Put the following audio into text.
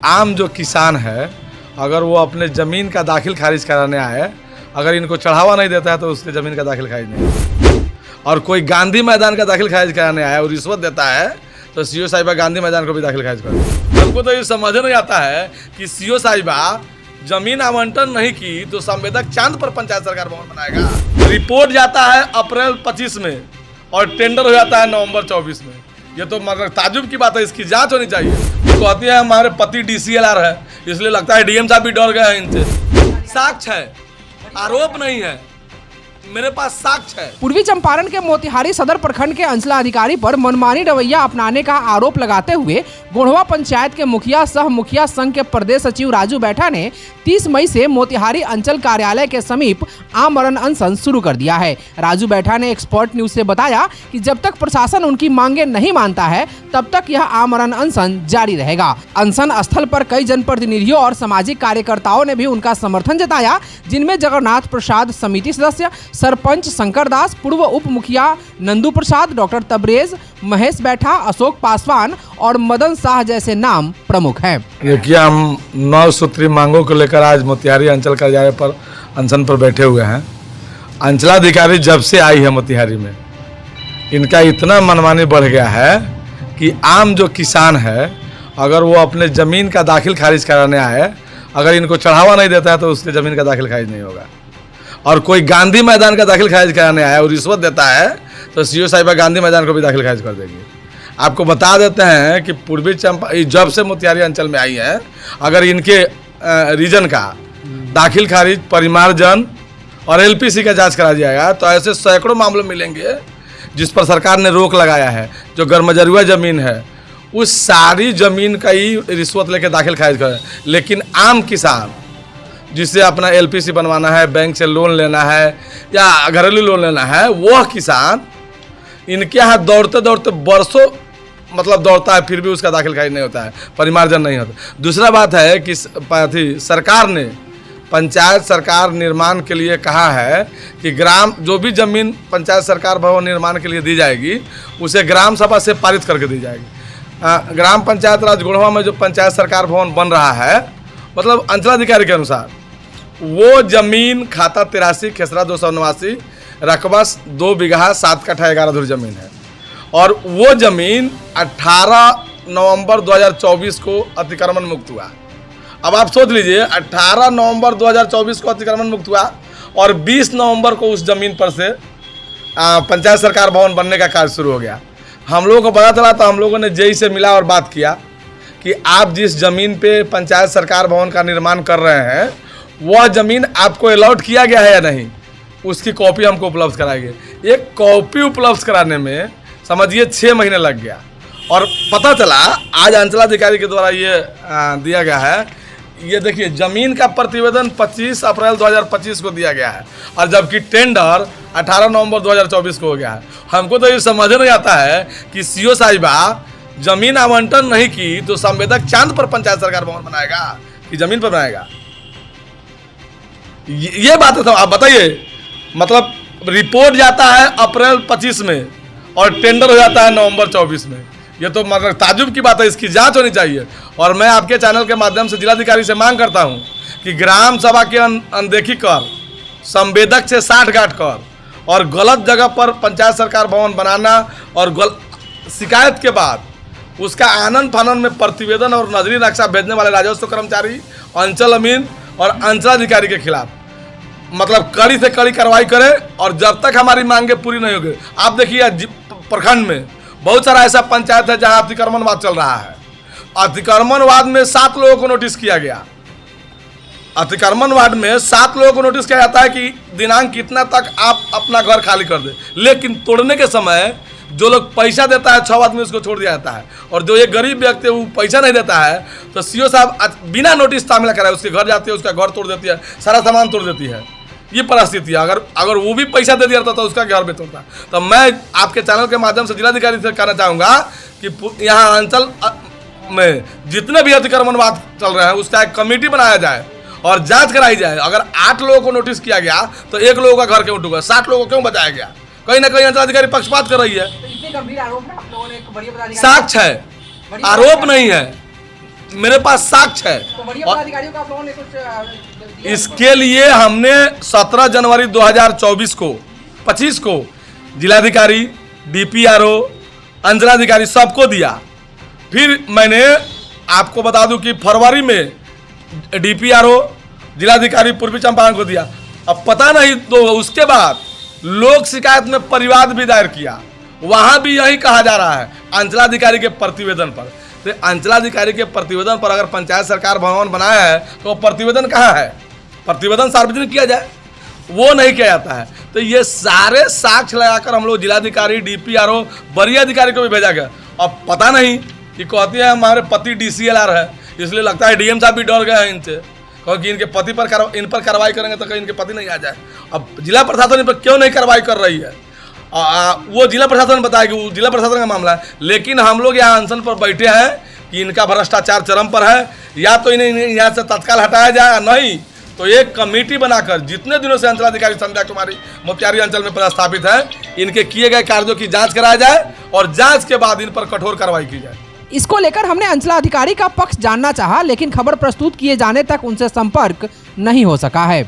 आम जो किसान है, अगर वो अपने ज़मीन का दाखिल खारिज कराने आए, अगर इनको चढ़ावा नहीं देता है तो उसके ज़मीन का दाखिल खारिज नहीं। और कोई गांधी मैदान का दाखिल खारिज कराने आया और रिश्वत देता है तो सीओ साहिबा गांधी मैदान को भी दाखिल खारिज कर दे। हमको तो ये समझ नहीं आता है कि सीओ साहिबा जमीन आवंटन नहीं की तो संवेदक चांद पर पंचायत सरकार भवन बनाएगा। रिपोर्ट जाता है अप्रैल 25 में और टेंडर हो जाता है नवंबर 24 में। ये तो मतलब ताजुब की बात है, इसकी जांच होनी चाहिए। कहती है हमारे पति DCLR है, इसलिए लगता है DM साहब भी डर गए हैं इनसे। साक्ष्य है, आरोप नहीं है, मेरे पास साक्ष्य है। पूर्वी चंपारण के मोतिहारी सदर प्रखंड के अंचलाधिकारी पर मनमानी रवैया अपनाने का आरोप लगाते हुए गोढ़वा पंचायत के मुखिया सह मुखिया संघ के प्रदेश सचिव राजू बैठा ने 30 मई से मोतिहारी अंचल कार्यालय के समीप आमरण अनशन शुरू कर दिया है। राजू बैठा ने एक्सपर्ट न्यूज से बताया कि जब तक प्रशासन उनकी मांगे नहीं मानता है तब तक यह आमरण अनशन जारी रहेगा। अनशन स्थल पर कई जनप्रतिनिधियों और सामाजिक कार्यकर्ताओं ने भी उनका समर्थन जताया, जिनमें जगन्नाथ प्रसाद समिति सदस्य, सरपंच शंकर दास, पूर्व उप मुखिया नंदू प्रसाद, डॉक्टर तबरेज, महेश बैठा, अशोक पासवान और मदन शाह जैसे नाम प्रमुख हैं। देखिए, हम 9 सूत्री मांगों को लेकर आज मोतिहारी अंचल कार्यालय पर अनशन पर बैठे हुए हैं। अंचलाधिकारी जब से आई है मोतिहारी में, इनका इतना मनमानी बढ़ गया है कि आम जो किसान है, अगर वो अपने ज़मीन का दाखिल खारिज कराने आए, अगर इनको चढ़ावा नहीं देता है तो उसके ज़मीन का दाखिल खारिज नहीं होगा। और कोई गांधी मैदान का दाखिल खारिज कराने आया और रिश्वत देता है तो सीओ साहिबा गांधी मैदान को भी दाखिल खारिज कर देगी। आपको बता देते हैं कि पूर्वी चंपा जब से मोतिहारी अंचल में आई है, अगर इनके रीजन का दाखिल खारिज, परिमार्जन और LPC का जांच करा जाएगा तो ऐसे सैकड़ों मामले मिलेंगे जिस पर सरकार ने रोक लगाया है। जो गरमजरुआ ज़मीन है उस सारी ज़मीन का ही रिश्वत लेके दाखिल खारिज करें। लेकिन आम किसान जिसे अपना LPC बनवाना है, बैंक से लोन लेना है या घरेलू लोन लेना है, वह किसान इनके यहाँ दौड़ते दौड़ते बरसों मतलब दौड़ता है, फिर भी उसका दाखिल खारिज नहीं होता है, परिमार्जन नहीं होता। दूसरा बात है कि सरकार ने पंचायत सरकार निर्माण के लिए कहा है कि ग्राम जो भी ज़मीन पंचायत सरकार भवन निर्माण के लिए दी जाएगी उसे ग्राम सभा से पारित करके दी जाएगी। ग्राम पंचायत राज गोढ़वा में जो पंचायत सरकार भवन बन रहा है, मतलब अंचलाधिकारी के अनुसार वो ज़मीन खाता 83 खेसरा 289 रकबा 2 बीघा 7 कट्ठा 11 धुर ज़मीन है। और वो ज़मीन 18 नवंबर 2024 को अतिक्रमण मुक्त हुआ। अब आप सोच लीजिए, 18 नवंबर 2024 को अतिक्रमण मुक्त हुआ और 20 नवंबर को उस ज़मीन पर से पंचायत सरकार भवन बनने का कार्य शुरू हो गया। हम लोगों को पता चला तो हम लोगों ने जेई से मिला और बात किया कि आप जिस ज़मीन पे पंचायत सरकार भवन का निर्माण कर रहे हैं वह ज़मीन आपको अलॉट किया गया है या नहीं, उसकी कॉपी हमको उपलब्ध कराएंगे। एक कॉपी उपलब्ध कराने में समझिए 6 महीने लग गया। और पता चला आज अंचलाधिकारी के द्वारा ये दिया गया है, ये देखिए ज़मीन का प्रतिवेदन 25 अप्रैल 2025 को दिया गया है और जबकि टेंडर 18 नवंबर 2024 को हो गया है। हमको तो ये समझ नहीं आता है कि सीओ साहिबा जमीन आवंटन नहीं की तो संवेदक चांद पर पंचायत सरकार भवन बनाएगा कि जमीन पर बनाएगा। ये बात है। तो आप बताइए, मतलब रिपोर्ट जाता है अप्रैल 25 में और टेंडर हो जाता है नवंबर 24 में। ये तो मतलब ताजुब की बात है, इसकी जांच होनी चाहिए। और मैं आपके चैनल के माध्यम से जिलाधिकारी से मांग करता हूं कि ग्राम सभा की अनदेखी कर, संवेदक से साठगांठ कर और गलत जगह पर पंचायत सरकार भवन बनाना और शिकायत के बाद उसका आनन फानन में प्रतिवेदन और नजरी नक्शा भेजने वाले राजस्व कर्मचारी, अंचल अमीन और अंचलाधिकारी के खिलाफ मतलब कड़ी से कड़ी कार्रवाई करें। और जब तक हमारी मांगे पूरी नहीं होगी, आप देखिए प्रखंड में बहुत सारा ऐसा पंचायत है जहां अतिक्रमणवाद चल रहा है। अतिक्रमणवाद में 7 लोगों को नोटिस किया गया। अतिक्रमणवाद में 7 लोगों को नोटिस किया जाता है कि दिनांक कितना तक आप अपना घर खाली कर दे, लेकिन तोड़ने के समय जो लोग पैसा देता है 6 आदमी उसको छोड़ दिया जाता है। और जो एक गरीब व्यक्ति वो पैसा नहीं देता है तो सीओ साहब बिना नोटिस तामील कराए उसके घर जाती है, उसका घर तोड़ देती है, सारा सामान तोड़ देती है। ये परिस्थिति है। अगर वो भी पैसा दे दिया था तो उसका घर भी तोड़ता। तो मैं आपके चैनल के माध्यम से जिलाधिकारी से कहना चाहूँगा कि यहाँ अंचल में जितने भी अतिक्रमणवाद चल रहे हैं उसका एक कमेटी बनाया जाए और जांच कराई जाए। अगर 8 लोगों को नोटिस किया गया तो 1 लोगों का घर क्यों टूटा, 60 लोगों को क्यों बचाया गया? कहीं ना कहीं अंचलाधिकारी पक्षपात कर रही है। इतने गंभीर आरोप है, आप लोगों ने एक बड़ी साक्ष्य है, आरोप नहीं है, मेरे पास साक्ष्य है। तो वरीय और पदाधिकारियों का आप लोगों ने कुछ इसके लिए हमने 17 जनवरी 2024 को 25 को जिलाधिकारी, डीपीआरओ, अंचलाधिकारी सबको दिया। फिर मैंने आपको बता दूं कि फरवरी में डीपीआरओ, जिलाधिकारी पूर्वी चंपारण को दिया। अब पता नहीं तो उसके बाद लोक शिकायत में परिवाद भी दायर किया, वहां भी यही कहा जा रहा है अंचलाधिकारी के प्रतिवेदन पर। तो अंचलाधिकारी के प्रतिवेदन पर अगर पंचायत सरकार भवन बनाया है तो प्रतिवेदन कहाँ है? प्रतिवेदन सार्वजनिक किया जाए, वो नहीं किया जाता है। तो ये सारे साक्ष्य लगाकर हम लोग जिलाधिकारी, डीपीआरओ, वरीय अधिकारी को भी भेजा गया। अब पता नहीं कि कहती है हमारे पति डीसीएलआर है, इसलिए लगता है डीएम साहब भी डर गए हैं इनसे, क्योंकि इनके पति पर इन पर कार्रवाई करेंगे तो कहीं इनके पति नहीं आ जाए। अब जिला प्रशासन इन पर क्यों नहीं कार्रवाई कर रही है, वो जिला प्रशासन बताएगी, वो जिला प्रशासन का मामला है। लेकिन हम लोग यहाँ अनशन पर बैठे हैं कि इनका भ्रष्टाचार चरम पर है, या तो इन्हें यहाँ से तत्काल हटाया जाए, नहीं तो एक कमेटी बनाकर जितने दिनों से अंचलाधिकारी संध्या कुमारी मोतिहारी अंचल में पदस्थापित है, इनके किए गए कार्यों की जांच कराया जाए और जांच के बाद इन पर कठोर कार्रवाई की जाए। इसको लेकर हमने अंचलाधिकारी का पक्ष जानना चाहा, लेकिन खबर प्रस्तुत किए जाने तक उनसे संपर्क नहीं हो सका है।